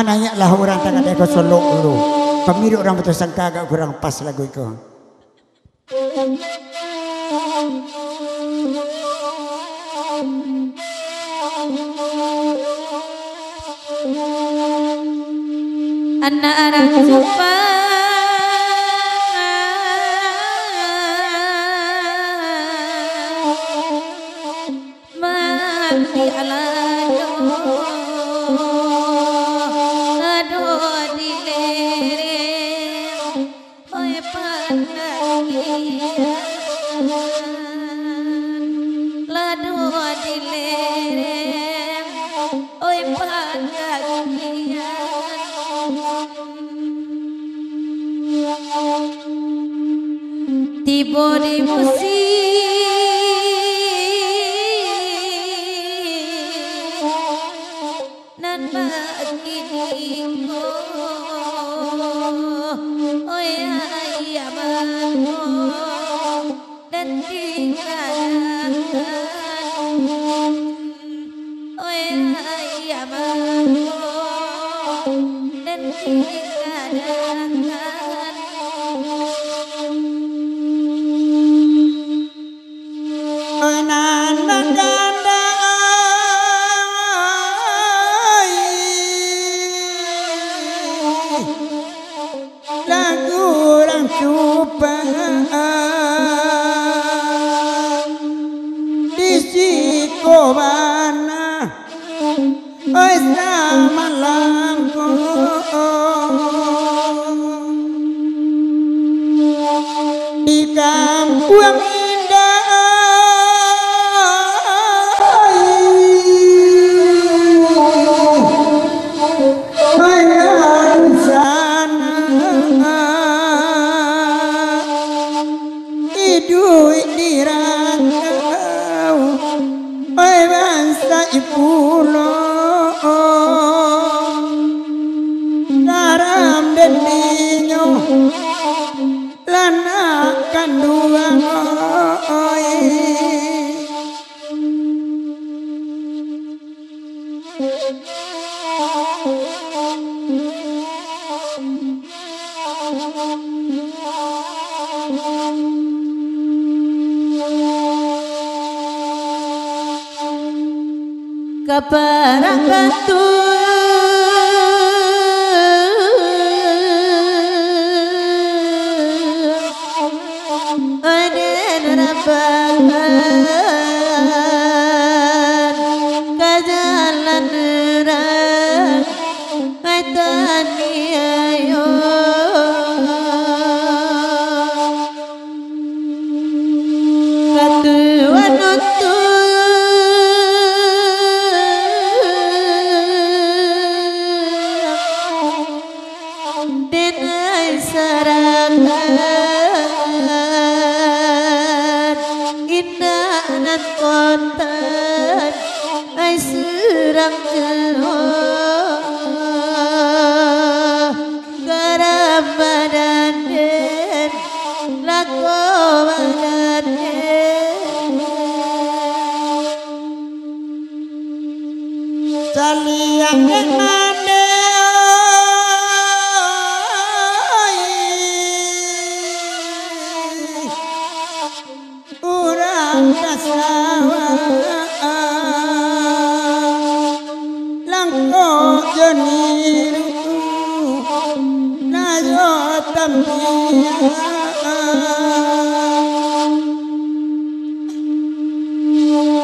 Anaknya lah orang tangan eko solo dulu. Pemilik orang betul sangka agak kurang pas lagu itu. Anak-anak supa mati alado ado di lereng oi pandakian lado di lereng oi pandakian tiba di musim nan bagi dinggo oh ya mango dan tinggalan oh ya mango dan tinggalan di kampung indah bayan sana idui dirantau oi bangsa ipulo garam dendinyo lana kandungan oi keperang batu aden rapakan ke jalan nerang tani ayo katuan untuk kontan ai serang jauh garam badan den lako badan den saliang mande urang kasawa langko jeniru nayo tambiya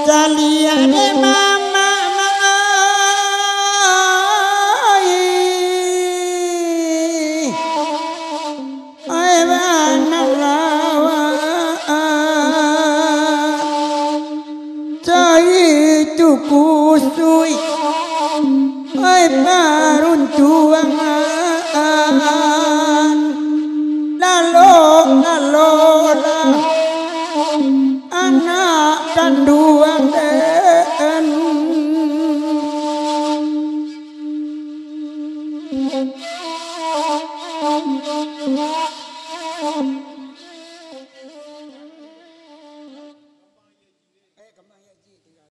saliane mama ai bana lawa itu kusui ai paruntuangan lalo anak kandungan